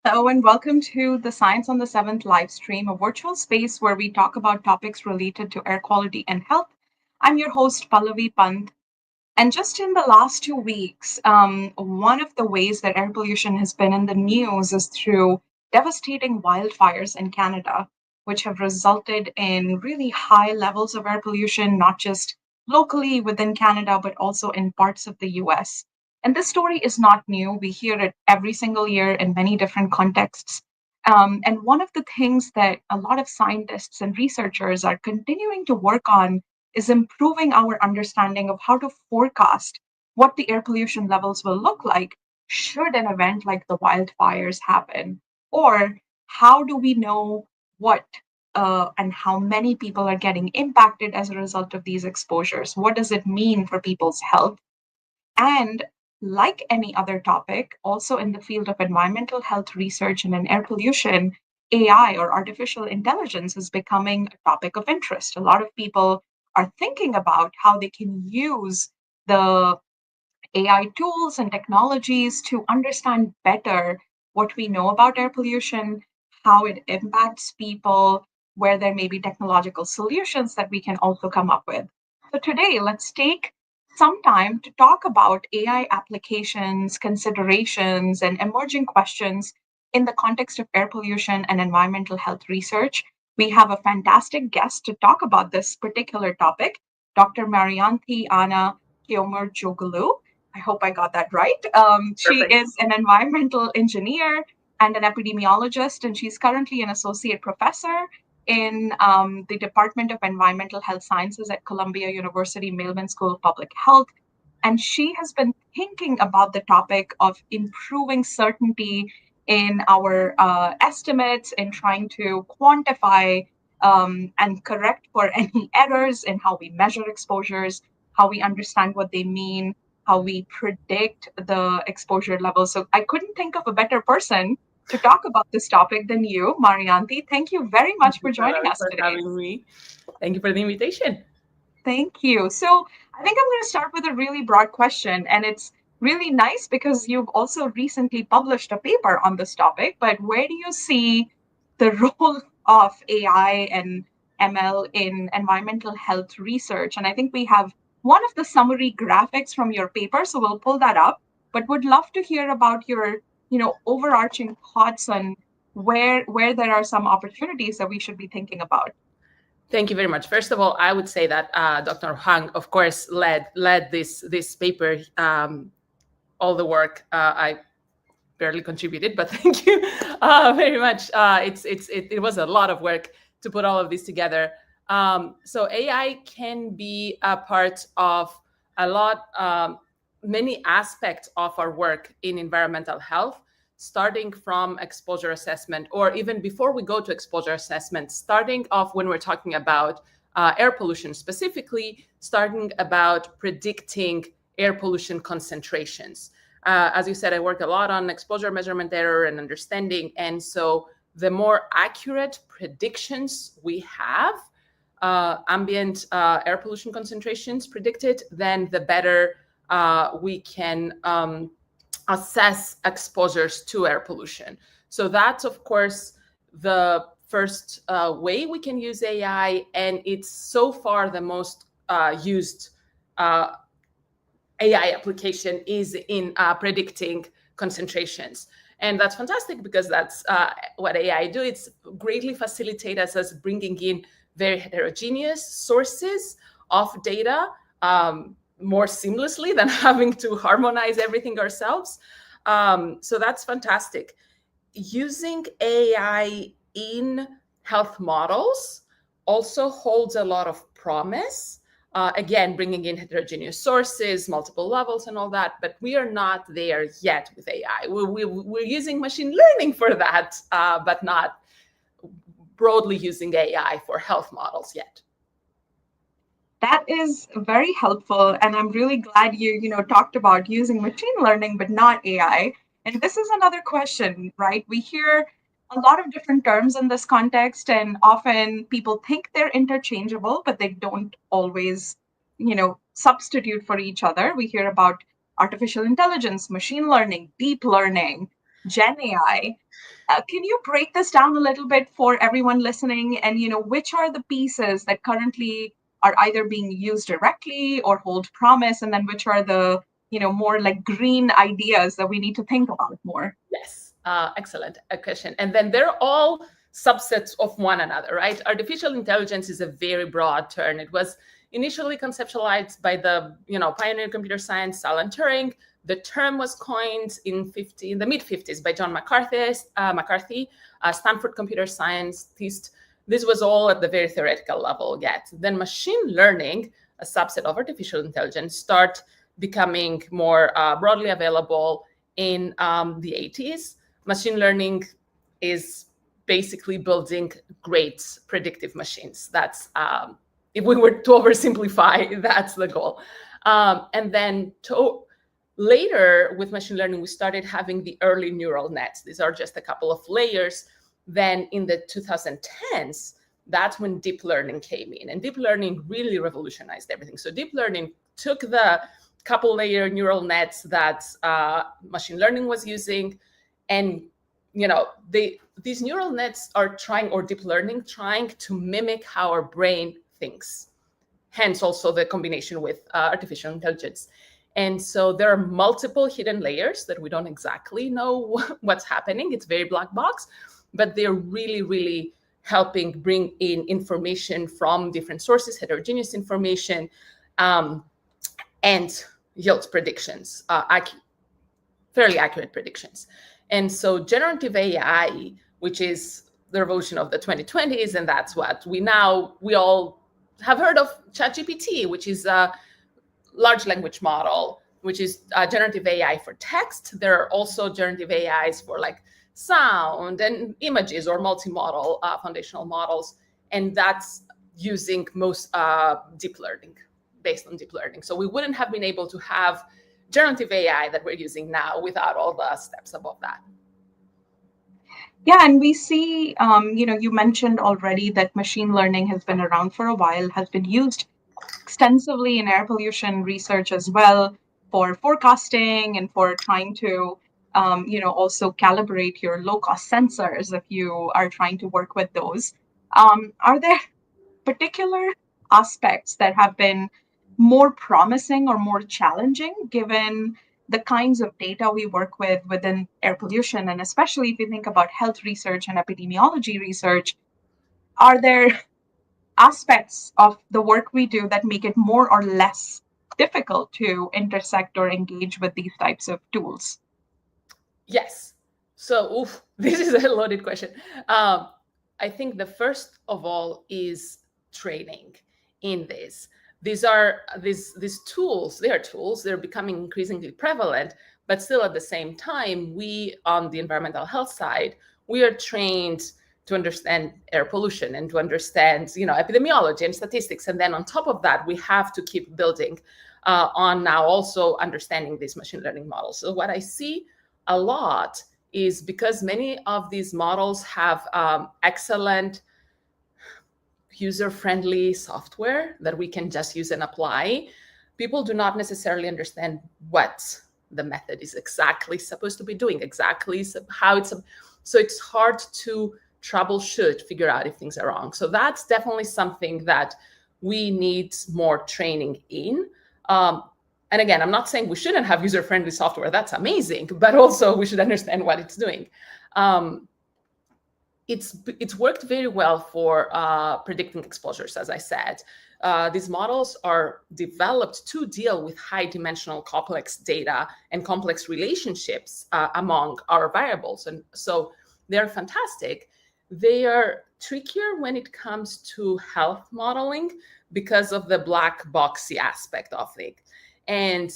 Hello and welcome to the Science on the Seventh live stream, a virtual space where we talk about topics related to air quality and health. I'm your host, Pallavi Pant. And just in the last 2 weeks, one of the ways that air pollution has been in the news is through devastating wildfires in Canada, which have resulted in really high levels of air pollution, not just locally within Canada, but also in parts of the US. And this story is not new. We hear it every single year in many different contexts. And one of the things that a lot of scientists and researchers are continuing to work on is improving our understanding of how to forecast what the air pollution levels will look like should an event like the wildfires happen. Or how do we know what and how many people are getting impacted as a result of these exposures? What does it mean for people's health? And like any other topic, also in the field of environmental health research and in air pollution, AI or artificial intelligence is becoming a topic of interest. A lot of people are thinking about how they can use the AI tools and technologies to understand better what we know about air pollution, how it impacts people, where there may be technological solutions that we can also come up with. So, today, let's take some time to talk about AI applications, considerations, and emerging questions in the context of air pollution and environmental health research. We have a fantastic guest to talk about this particular topic, Dr. Marianthi-Anna Kioumourtzoglou. I hope I got that right. She Perfect. is an environmental engineer and an epidemiologist, and she's currently an associate professor in the Department of Environmental Health Sciences at Columbia University Mailman School of Public Health. And she has been thinking about the topic of improving certainty in our estimates, in trying to quantify and correct for any errors in how we measure exposures, how we understand what they mean, how we predict the exposure levels. So I couldn't think of a better person to talk about this topic than you, Marianthi. Thank you very Thank much you, for joining Pallavi, us for today. having me. Thank you for the invitation. Thank you. So I think I'm going to start with a really broad question, and it's really nice because you've also recently published a paper on this topic. But where do you see the role of AI and ML in environmental health research? And I think we have one of the summary graphics from your paper, so we'll pull that up. But would love to hear about your, overarching thoughts on where there are some opportunities that we should be thinking about. Thank you very much. First of all, I would say that Dr. Hang, of course, led this paper, all the work. I barely contributed, but thank you very much. It was a lot of work to put all of this together. So AI can be a part of a lot, many aspects of our work in environmental health, starting from exposure assessment, or even before we go to exposure assessment, starting off when we're talking about air pollution specifically, starting about predicting air pollution concentrations. As you said, I work a lot on exposure measurement error and understanding. And so the more accurate predictions we have, ambient air pollution concentrations predicted, then the better we can assess exposures to air pollution. So that's, of course, the first way we can use AI, and it's so far the most used AI application is in predicting concentrations. And that's fantastic because that's what AI do. It's greatly facilitate us bringing in very heterogeneous sources of data more seamlessly than having to harmonize everything ourselves. So that's fantastic. Using AI in health models also holds a lot of promise. Again, bringing in heterogeneous sources, multiple levels, and all that, but we are not there yet with AI. We're using machine learning for that, but not broadly using AI for health models yet. That is very helpful, and I'm really glad you talked about using machine learning but not AI. And this is another question, right? We hear a lot of different terms in this context, and often people think they're interchangeable, but they don't always, substitute for each other. We hear about artificial intelligence, machine learning, deep learning, Gen AI. Can you break this down a little bit for everyone listening? And which are the pieces that currently are either being used directly or hold promise, and then which are the more like green ideas that we need to think about more? Yes, excellent question. And then they're all subsets of one another, right? Artificial intelligence is a very broad term. It was initially conceptualized by the pioneer computer science Alan Turing. The term was coined in the mid 50s by John McCarthy, a Stanford computer scientist. This was all at the very theoretical level yet. Then machine learning, a subset of artificial intelligence, start becoming more broadly available in the 80s. Machine learning is basically building great predictive machines. That's, if we were to oversimplify, that's the goal. And then later with machine learning, we started having the early neural nets. These are just a couple of layers. Then in the 2010s, that's when deep learning came in. And deep learning really revolutionized everything. So deep learning took the couple layer neural nets that machine learning was using, and these neural nets are deep learning trying to mimic how our brain thinks, hence also the combination with artificial intelligence. And so there are multiple hidden layers that we don't exactly know what's happening. It's very black box, but they're really, really helping bring in information from different sources, heterogeneous information, and yields predictions, fairly accurate predictions. And so generative AI, which is the revolution of the 2020s, and that's what we all have heard of ChatGPT, which is a large language model, which is generative AI for text. There are also generative AIs for like sound and images or multimodal foundational models. And that's using most deep learning, based on deep learning. So we wouldn't have been able to have generative AI that we're using now without all the steps above that. Yeah, and we see, you mentioned already that machine learning has been around for a while, has been used extensively in air pollution research as well, for forecasting and for trying to, also calibrate your low-cost sensors if you are trying to work with those. Are there particular aspects that have been more promising or more challenging given the kinds of data we work with within air pollution? And especially if you think about health research and epidemiology research, are there aspects of the work we do that make it more or less difficult to intersect or engage with these types of tools? Yes. So, this is a loaded question. I think the first of all is training in this. These tools. They are tools. They're becoming increasingly prevalent, but still at the same time, we on the environmental health side, we are trained to understand air pollution and to understand, epidemiology and statistics. And then on top of that, we have to keep building on now also understanding these machine learning models. So what I see a lot is because many of these models have excellent user-friendly software that we can just use and apply, people do not necessarily understand what the method is exactly supposed to be doing, exactly how it's. So it's hard to troubleshoot, figure out if things are wrong. So that's definitely something that we need more training in. And again, I'm not saying we shouldn't have user-friendly software. That's amazing, but also we should understand what it's doing. It's worked very well for predicting exposures, as I said. These models are developed to deal with high-dimensional complex data and complex relationships among our variables. And so they're fantastic. They are trickier when it comes to health modeling because of the black boxy aspect of it. And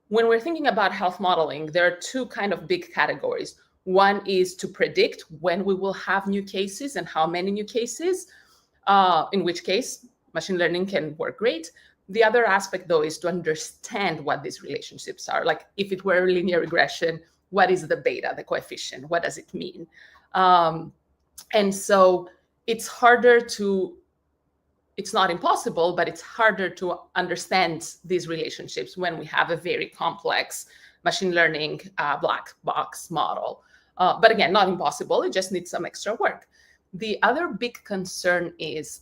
when we're thinking about health modeling, there are two kind of big categories. One is to predict when we will have new cases and how many new cases, in which case machine learning can work great. The other aspect, though, is to understand what these relationships are. Like if it were a linear regression, what is the beta, the coefficient? What does it mean? And so it's harder to, it's not impossible, but it's harder to understand these relationships when we have a very complex machine learning black box model. But again, not impossible. It just needs some extra work. The other big concern is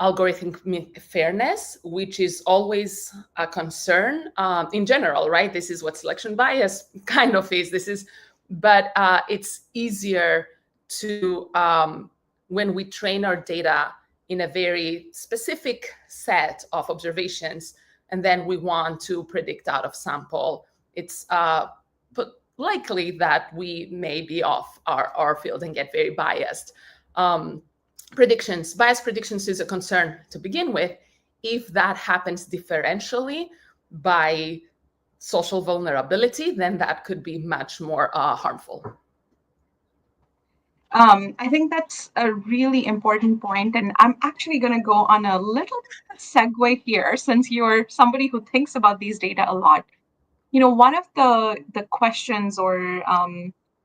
algorithmic fairness, which is always a concern in general, right? This is what selection bias kind of is. But it's easier to, when we train our data in a very specific set of observations, and then we want to predict out of sample, it's likely that we may be off our field and get very biased. Bias predictions is a concern to begin with. If that happens differentially by social vulnerability, then that could be much more harmful. I think that's a really important point, and I'm actually going to go on a little segue here since you're somebody who thinks about these data a lot. One of the questions or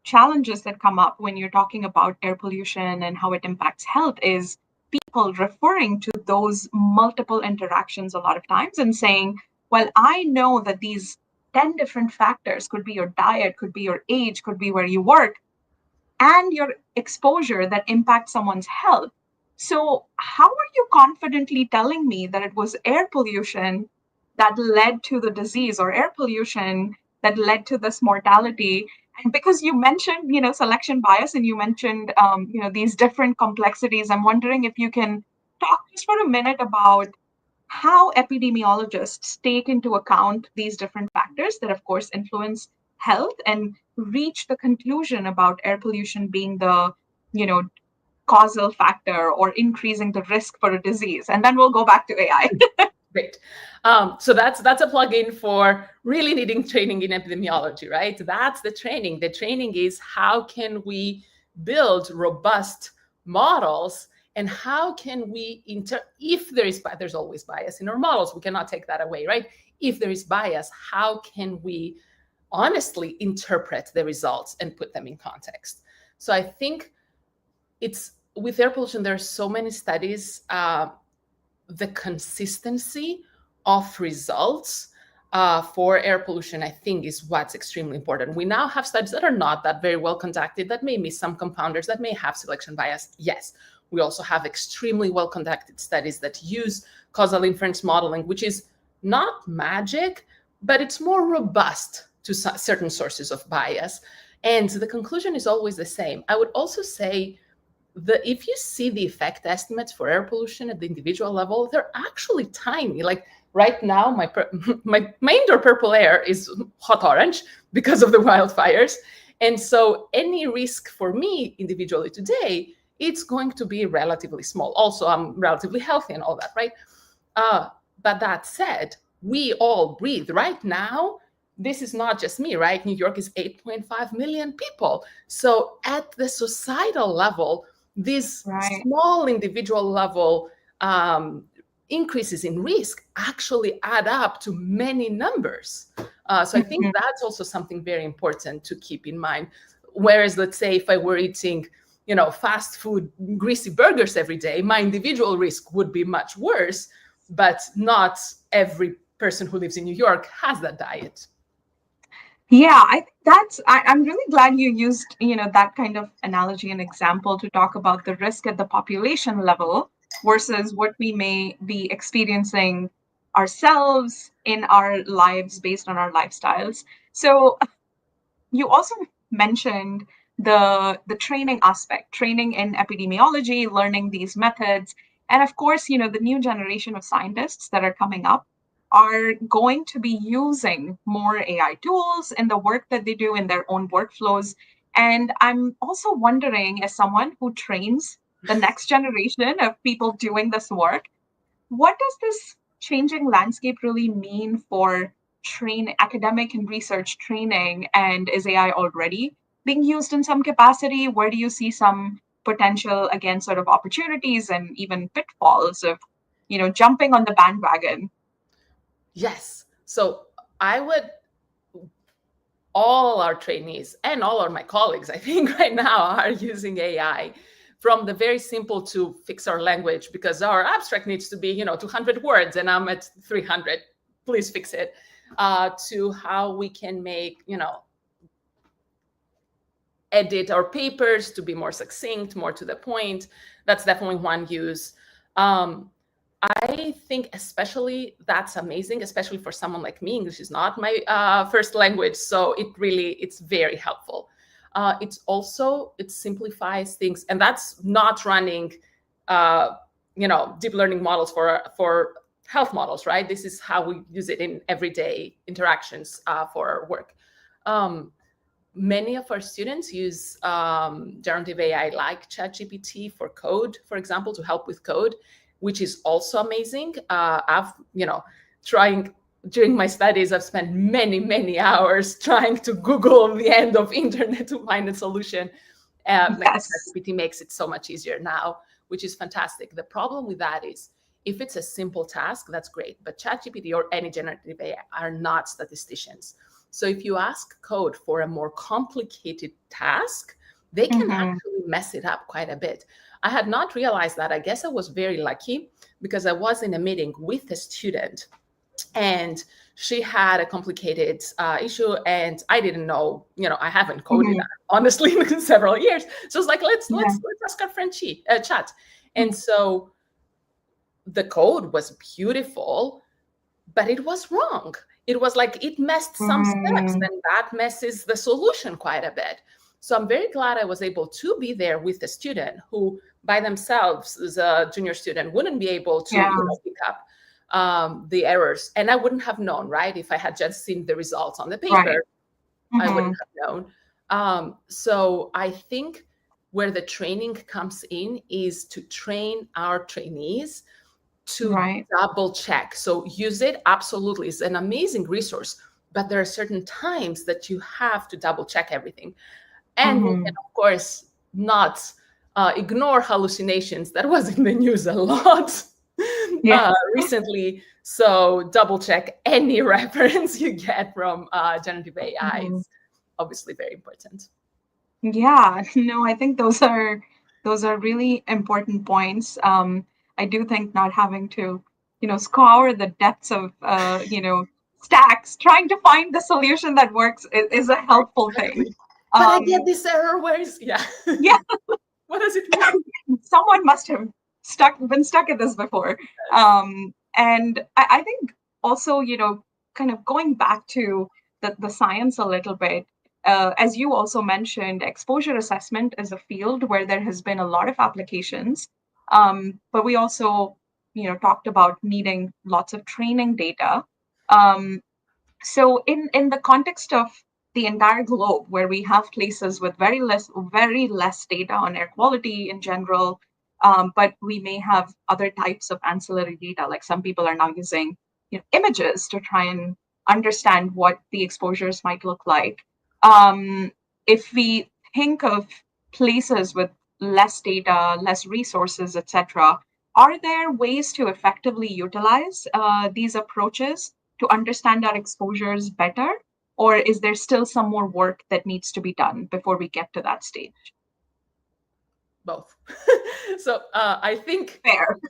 challenges that come up when you're talking about air pollution and how it impacts health is people referring to those multiple interactions a lot of times and saying, well, I know that these 10 different factors could be your diet, could be your age, could be where you work, and your exposure that impact someone's health. So how are you confidently telling me that it was air pollution that led to the disease or air pollution that led to this mortality? And because you mentioned, selection bias, and you mentioned, these different complexities, I'm wondering if you can talk just for a minute about how epidemiologists take into account these different factors that, of course, influence health and reach the conclusion about air pollution being the, causal factor or increasing the risk for a disease. And then we'll go back to AI. Great. So that's a plugin for really needing training in epidemiology, right? That's the training. The training is how can we build robust models, and how can we if there's always bias in our models, we cannot take that away, right? If there is bias, how can we honestly interpret the results and put them in context? So I think with air pollution, there are so many studies. The consistency of results for air pollution, I think, is what's extremely important. We now have studies that are not that very well conducted, that may miss some confounders, that may have selection bias. Yes, we also have extremely well conducted studies that use causal inference modeling, which is not magic, but it's more robust to certain sources of bias. And the conclusion is always the same. I would also say if you see the effect estimates for air pollution at the individual level, they're actually tiny. Like right now, my indoor purple air is hot orange because of the wildfires. And so any risk for me individually today, it's going to be relatively small. Also, I'm relatively healthy and all that, right? But that said, we all breathe right now. This is not just me, right? New York is 8.5 million people. So at the societal level, these small individual level increases in risk actually add up to many numbers. So I think that's also something very important to keep in mind. Whereas, let's say, if I were eating, fast food, greasy burgers every day, my individual risk would be much worse, but not every person who lives in New York has that diet. Yeah, I think I'm really glad you used, that kind of analogy and example to talk about the risk at the population level versus what we may be experiencing ourselves in our lives based on our lifestyles. So you also mentioned the training aspect, training in epidemiology, learning these methods. And of course, the new generation of scientists that are coming up are going to be using more AI tools in the work that they do in their own workflows. And I'm also wondering, as someone who trains the next generation of people doing this work, what does this changing landscape really mean for academic and research training? And is AI already being used in some capacity? Where do you see some potential, again, sort of opportunities and even pitfalls of, jumping on the bandwagon? Yes. So all our trainees and all of my colleagues, I think right now, are using AI, from the very simple to fix our language because our abstract needs to be, 200 words and I'm at 300. Please fix it. To how we can make, edit our papers to be more succinct, more to the point. That's definitely one use. I think especially that's amazing, especially for someone like me. English is not my first language, so it's very helpful. It simplifies things, and that's not running, deep learning models for health models, right? This is how we use it in everyday interactions for our work. Many of our students use generative AI like ChatGPT for code, for example, to help with code, which is also amazing. During my studies, I've spent many, many hours trying to Google the end of internet to find a solution. Yes. ChatGPT makes it so much easier now, which is fantastic. The problem with that is, if it's a simple task, that's great. But ChatGPT or any generative AI are not statisticians. So if you ask code for a more complicated task, they can actually mess it up quite a bit. I had not realized that. I guess I was very lucky because I was in a meeting with a student and she had a complicated issue, and I didn't know, I haven't coded that, honestly, in several years. So it's like, let's ask our friend chat. And so the code was beautiful, but it was wrong. It was like it messed some steps, and that messes the solution quite a bit. So I'm very glad I was able to be there with a student who, by themselves, as a junior student, wouldn't be able to pick up the errors. And I wouldn't have known, right? If I had just seen the results on the paper, I wouldn't have known. So I think where the training comes in is to train our trainees to double check. So use it, absolutely. It's an amazing resource, but there are certain times that you have to double check everything. And we can, of course, not ignore hallucinations. That was in the news a lot recently. So double check any reference you get from generative AI. Is obviously very important. Yeah, no, I think those are really important points. I do think not having to, scour the depths of, stacks, trying to find the solution that works is a helpful thing. But I get this error. Where is Yeah. What does it mean? Someone must have been stuck at this before. And I think also, kind of going back to the science a little bit, as you also mentioned, exposure assessment is a field where there has been a lot of applications. But we also, talked about needing lots of training data. So in the context of the entire globe, where we have places with very less data on air quality in general, but we may have other types of ancillary data, like some people are now using images to try and understand what the exposures might look like. If we think of places with less data, less resources, etc., are there ways to effectively utilize these approaches to understand our exposures better? Or is there still some more work that needs to be done before we get to that stage? Both. So I think fair.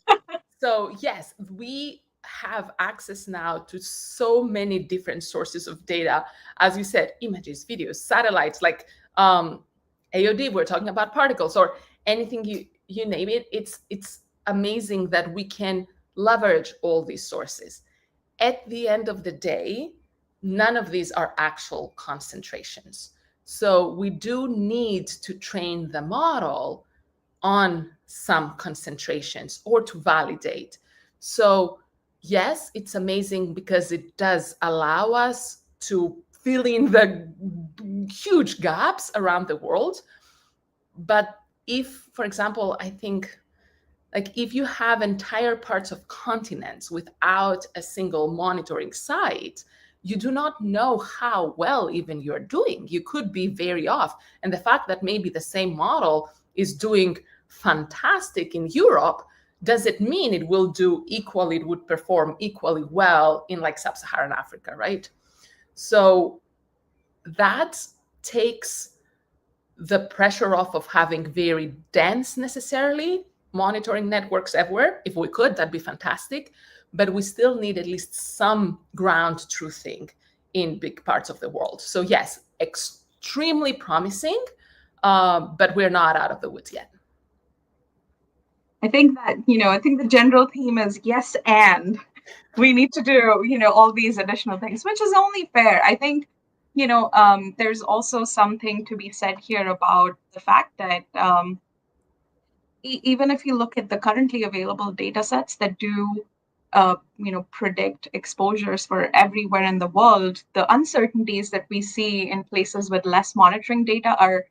So yes, we have access now to so many different sources of data. As you said, images, videos, satellites, like AOD, we're talking about particles, or anything you name it. It's amazing that we can leverage all these sources. At the end of the day, none of these are actual concentrations. So we do need to train the model on some concentrations or to validate. So yes, it's amazing because it does allow us to fill in the huge gaps around the world. But if, for example, I think, like, if you have entire parts of continents without a single monitoring site, you do not know how well even you're doing. You could be very off. And the fact that maybe the same model is doing fantastic in Europe, does it mean it would perform equally well in like sub-Saharan Africa, right? So that takes the pressure off of having very dense necessarily monitoring networks everywhere. If we could, that'd be fantastic. But we still need at least some ground truthing in big parts of the world. So yes, extremely promising. but we're not out of the woods yet. I think that, I think the general theme is yes, and we need to do, all these additional things, which is only fair. I think, there's also something to be said here about the fact that even if you look at the currently available data sets that do, predict exposures for everywhere in the world, the uncertainties that we see in places with less monitoring data are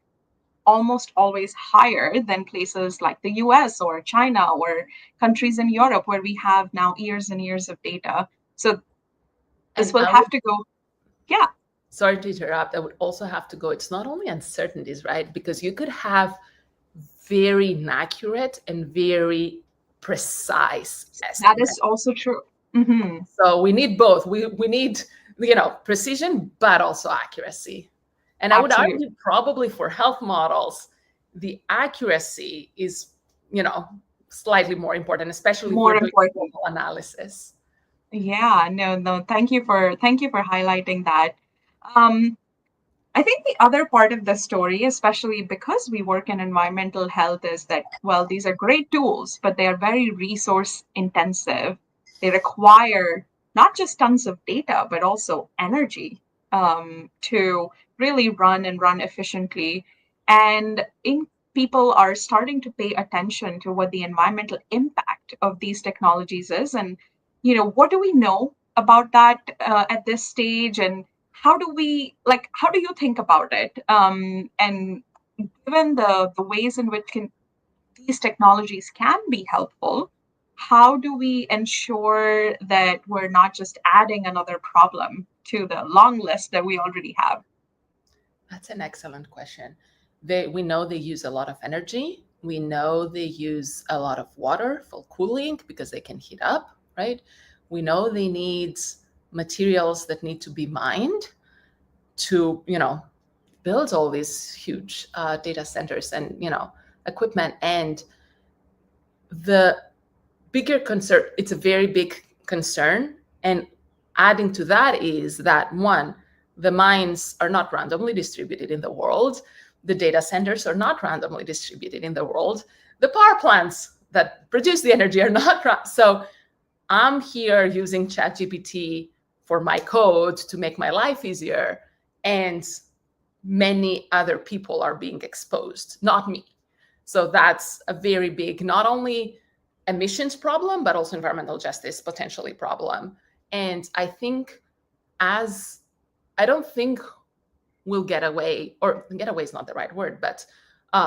almost always higher than places like the US or China or countries in Europe where we have now years and years of data. So this And will I have would, to go, yeah, sorry to interrupt, I would also have to go, it's not only uncertainties, right? Because you could have very inaccurate and very precise that estimates. is also true. Hmm. So we need both. We need, precision, but also accuracy. And I would Absolutely. argue probably for health models, the accuracy is, slightly more important, especially if More we're doing important. global analysis. Yeah, no, thank you for highlighting that. Um, I think the other part of the story, especially because we work in environmental health, is that, well, these are great tools, but they are very resource intensive. They require not just tons of data, but also energy to really run and run efficiently. And people are starting to pay attention to what the environmental impact of these technologies is. And, what do we know about that at this stage? And how do you think about it, and given the ways in which these technologies can be helpful, how do we ensure that we're not just adding another problem to the long list that we already have? That's an excellent question. We know they use a lot of energy. We know they use a lot of water for cooling because they can heat up, right? We know they need materials that need to be mined to, build all these huge data centers and, equipment. And the bigger concern, it's a very big concern. And adding to that is that, one, the mines are not randomly distributed in the world. The data centers are not randomly distributed in the world. The power plants that produce the energy are not. So I'm here using ChatGPT for my code to make my life easier. And many other people are being exposed, not me. So that's a very big, not only emissions problem, but also environmental justice potentially problem. And I think I don't think we'll get away, or get away is not the right word, but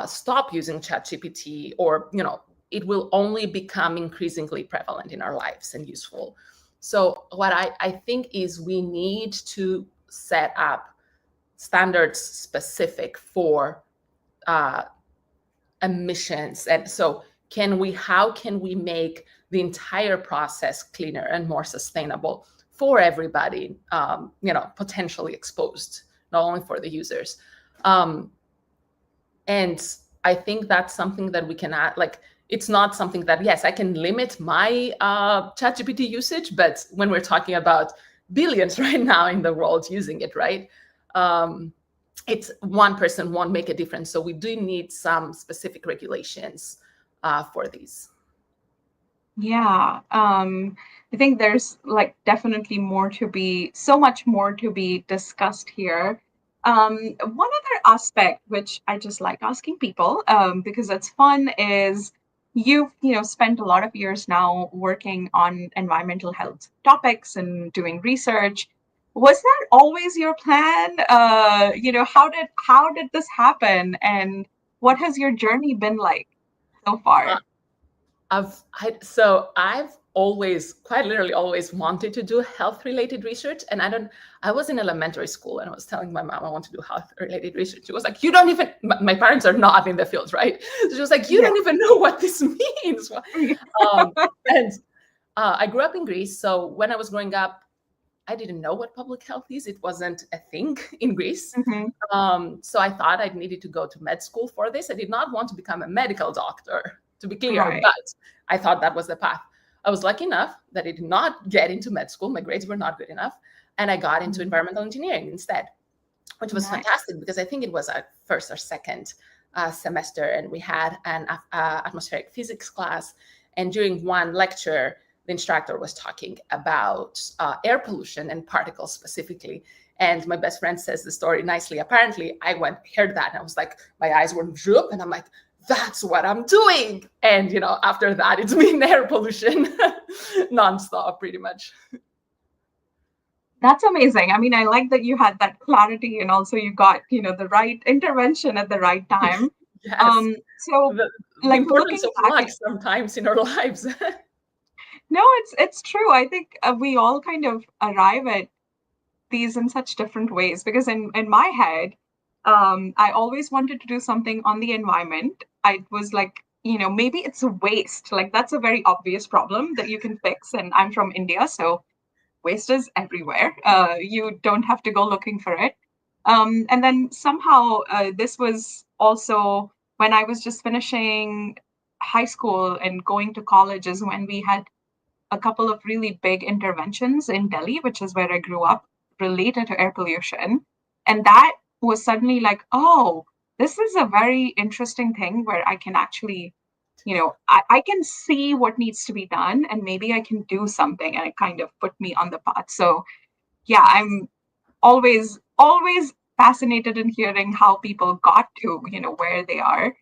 stop using ChatGPT, or, it will only become increasingly prevalent in our lives and useful. So what I think is we need to set up standards specific for emissions. And so how can we make the entire process cleaner and more sustainable for everybody, potentially exposed, not only for the users. And I think that's something that we can add, it's not something that, yes, I can limit my ChatGPT usage, but when we're talking about billions right now in the world using it, right? It's one person won't make a difference. So we do need some specific regulations for these. Yeah, I think there's definitely so much more to be discussed here. One other aspect which I just like asking people, because it's fun, is you've spent a lot of years now working on environmental health topics and doing research. Was that always your plan? How did this happen, and what has your journey been like so far? I've always, quite literally always, wanted to do health related research. And I was in elementary school and I was telling my mom I want to do health related research. She was like, you don't even, my parents are not in the field, right? So she was like, you don't even know what this means. And I grew up in Greece. So when I was growing up, I didn't know what public health is. It wasn't a thing in Greece. So I thought I needed to go to med school for this. I did not want to become a medical doctor, to be clear, Right. but I thought that was the path. I was lucky enough that I did not get into med school. My grades were not good enough. And I got into environmental engineering instead, which was Nice. fantastic because I think it was a first or second semester, and we had an atmospheric physics class. And during one lecture, the instructor was talking about air pollution and particles specifically. And my best friend says the story nicely. Apparently, I heard that, and I was like, my eyes were droop, and I'm like, that's what I'm doing. And after that, it's been air pollution nonstop, pretty much. That's amazing. I mean, I like that you had that clarity, and also you got, the right intervention at the right time. Yes. So The like importance looking of back luck sometimes in our lives. no, it's true. I think we all kind of arrive at these in such different ways, because in my head, I always wanted to do something on the environment. I was like, maybe it's a waste. Like that's a very obvious problem that you can fix. And I'm from India, so waste is everywhere. You don't have to go looking for it. And then somehow this was also when I was just finishing high school and going to college, is when we had a couple of really big interventions in Delhi, which is where I grew up, related to air pollution. And that was suddenly like, oh, this is a very interesting thing where I can actually, I can see what needs to be done and maybe I can do something. And it kind of put me on the path. So, yeah, I'm always fascinated in hearing how people got to, where they are.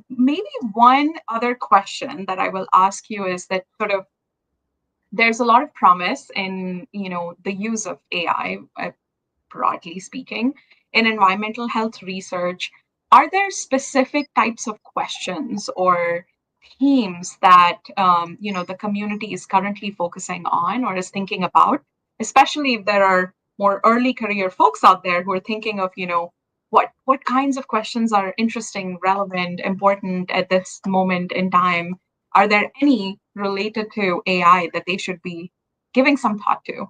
Maybe one other question that I will ask you is that sort of there's a lot of promise in the use of AI, broadly speaking, in environmental health research. Are there specific types of questions or themes that the community is currently focusing on or is thinking about, especially if there are more early career folks out there who are thinking of what kinds of questions are interesting, relevant, important at this moment in time? Are there any related to AI that they should be giving some thought to?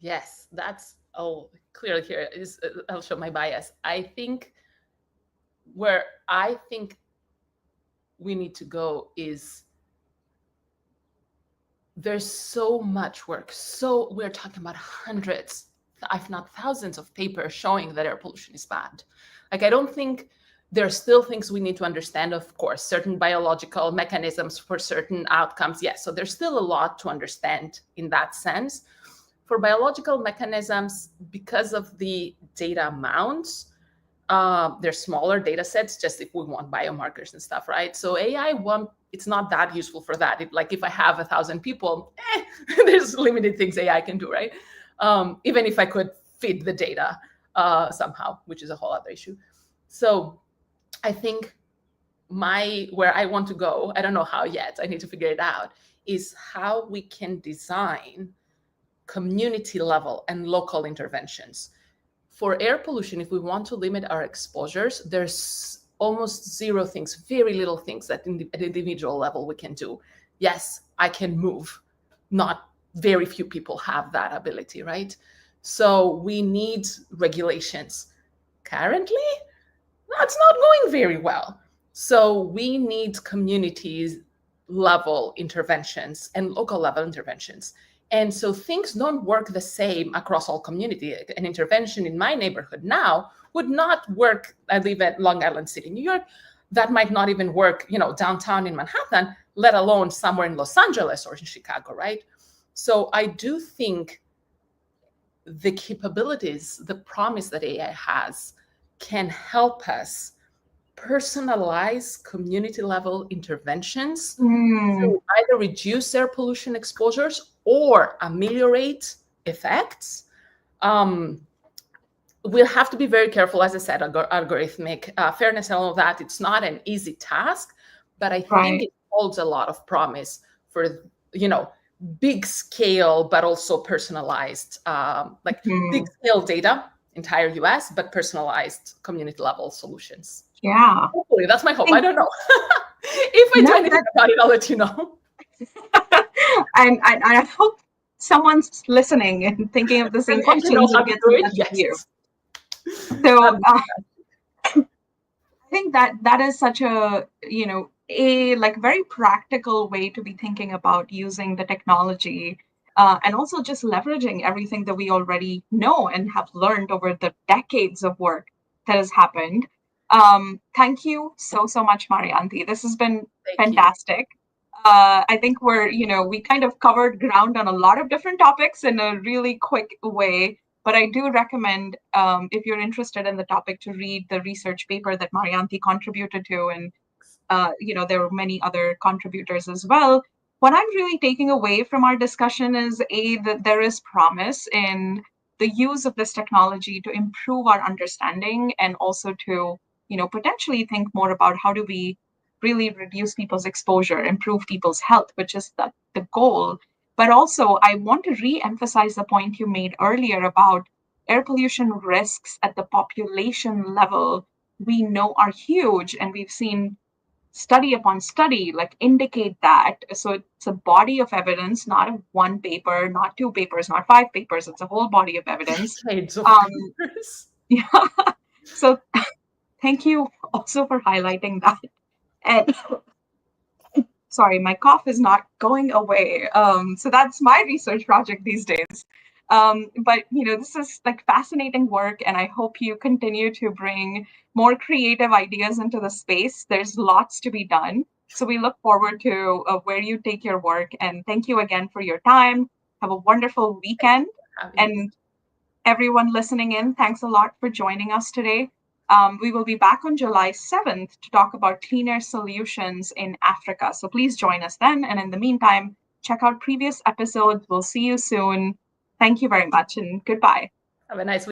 Yes, that's clearly here is I'll show my bias. I think where I think we need to go is there's so much work. So we're talking about hundreds, if not thousands of papers showing that air pollution is bad. Like, I don't think there are still things we need to understand, of course, certain biological mechanisms for certain outcomes. Yes, so there's still a lot to understand in that sense. For biological mechanisms, because of the data amounts, they're smaller data sets, just if we want biomarkers and stuff, right? So AI won't, it's not that useful for that. Like if I have 1,000 people, there's limited things AI can do, right? Even if I could feed the data somehow, which is a whole other issue. So I think where I want to go, I don't know how yet, I need to figure it out, is how we can design community level and local interventions. For air pollution, if we want to limit our exposures, there's almost zero things, very little things that at individual level we can do. Yes, I can move. Not very few people have that ability, right? So we need regulations. Currently, that's not going very well. So we need communities level interventions and local level interventions. And so things don't work the same across all community. An intervention in my neighborhood now would not work. I live at Long Island City, New York. That might not even work, downtown in Manhattan, let alone somewhere in Los Angeles or in Chicago, right? So I do think the capabilities, the promise that AI has can help us personalize community level interventions to either reduce air pollution exposures or ameliorate effects. We'll have to be very careful, as I said, algorithmic fairness and all of that. It's not an easy task, but I think it holds a lot of promise for, big scale, but also personalized, big scale data, entire US, but personalized community level solutions. Yeah. Hopefully, that's my hope. I don't know. If I do anything about it, I'll let you know. And I hope someone's listening and thinking of the same questions and gets in touch with you. So I think that is such a like very practical way to be thinking about using the technology, and also just leveraging everything that we already know and have learned over the decades of work that has happened. Thank you so much, Marianthi. This has been Thank you. fantastic. I think we kind of covered ground on a lot of different topics in a really quick way. But I do recommend, if you're interested in the topic, to read the research paper that Marianthi contributed to, and there were many other contributors as well. What I'm really taking away from our discussion is that there is promise in the use of this technology to improve our understanding, and also to potentially think more about how do we really reduce people's exposure, improve people's health, which is the goal. But also, I want to re-emphasize the point you made earlier about air pollution risks at the population level. We know are huge, and we've seen study upon study like indicate that. So it's a body of evidence, not a one paper, not two papers, not five papers. It's a whole body of evidence. Shades of um papers. yeah. So thank you also for highlighting that. And sorry, my cough is not going away. So that's my research project these days. But this is like fascinating work, and I hope you continue to bring more creative ideas into the space. There's lots to be done. So we look forward to where you take your work. And thank you again for your time. Have a wonderful Thank weekend. you for having me. And everyone listening in, thanks a lot for joining us today. We will be back on July 7th to talk about cleaner solutions in Africa. So please join us then. And in the meantime, check out previous episodes. We'll see you soon. Thank you very much, and goodbye. Have a nice